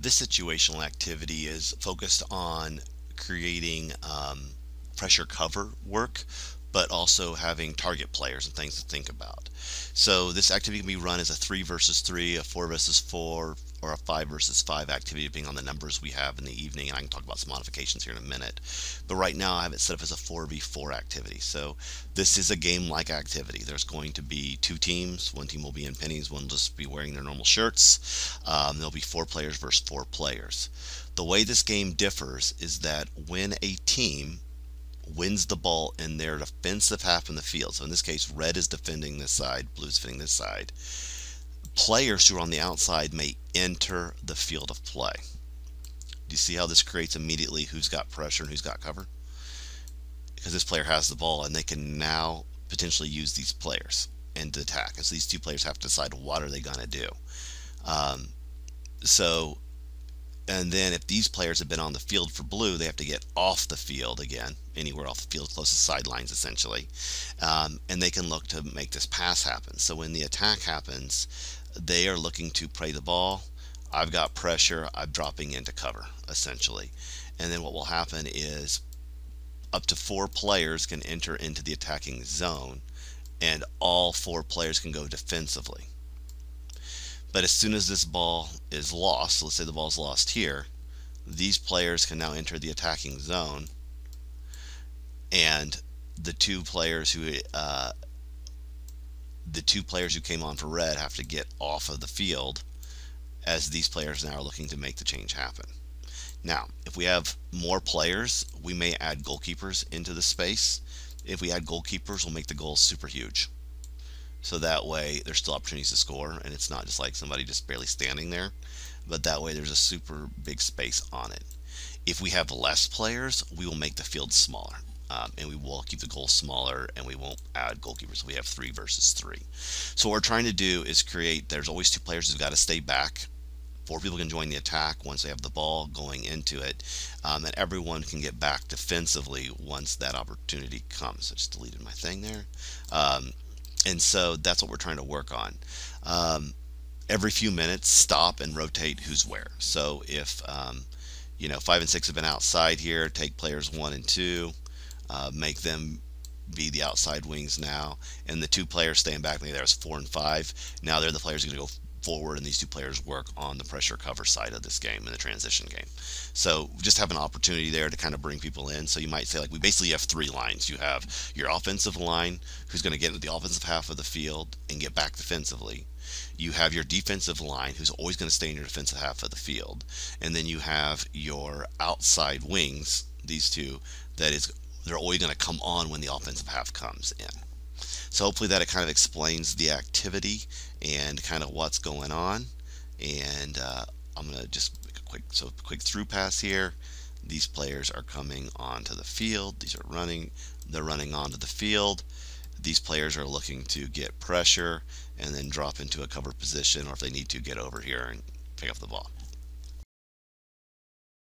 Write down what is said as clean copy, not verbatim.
This situational activity is focused on creating pressure cover work, but also having target players and things to think about. So this activity can be run as a 3 versus 3, a 4 versus 4, or a 5 versus 5 activity, depending on the numbers we have in the evening. And I can talk about some modifications here in a minute. But right now I have it set up as a 4v4 activity. So this is a game-like activity. There's going to be two teams. One team will be in pennies, one will just be wearing their normal shirts. There'll be 4 players versus 4 players. The way this game differs is that when a team wins the ball in their defensive half in the field. So in this case, red is defending this side, blue is defending this side. Players who are on the outside may enter the field of play. Do you see how this creates immediately who's got pressure and who's got cover? Because this player has the ball and they can now potentially use these players and attack. And so these two players have to decide what are they going to do. Um, so And then if these players have been on the field for blue, they have to get off the field again, anywhere off the field, close to sidelines essentially. And they can look to make this pass happen. So when the attack happens, they are looking to play the ball. I've got pressure, I'm dropping into cover essentially. And then what will happen is up to 4 players can enter into the attacking zone, and all 4 players can go defensively. But as soon as this ball is lost, so let's say the ball is lost here, these players can now enter the attacking zone, and the two players who came on for red have to get off of the field, as these players now are looking to make the change happen. Now, if we have more players, we may add goalkeepers into the space. If we add goalkeepers, we'll make the goals super huge. So that way there's still opportunities to score, and it's not just like somebody just barely standing there, but that way there's a super big space on it. If we have less players, we will make the field smaller, and we will keep the goals smaller, and we won't add goalkeepers. We have 3 versus 3. So what we're trying to do is there's always 2 players who've got to stay back. 4 people can join the attack once they have the ball going into it, and everyone can get back defensively once that opportunity comes. I just deleted my thing there. And so that's what we're trying to work on. Every few minutes, stop and rotate who's where. So if 5 and 6 have been outside here, take players 1 and 2, make them be the outside wings now, and the 2 players staying back. Maybe there's 4 and 5. Now they're the players who are going to go forward, and these 2 players work on the pressure cover side of this game, in the transition game. So just have an opportunity there to kind of bring people in. So you might say, like, we basically have 3 lines. You have your offensive line, who's going to get into the offensive half of the field and get back defensively. You have your defensive line, who's always going to stay in your defensive half of the field. And then you have your outside wings, these 2, they're always going to come on when the offensive half comes in. So hopefully that it kind of explains the activity and kind of what's going on. And I'm going to just make a quick through pass here. These players are coming onto the field. They're running onto the field. These players are looking to get pressure and then drop into a cover position, or if they need to, get over here and pick up the ball.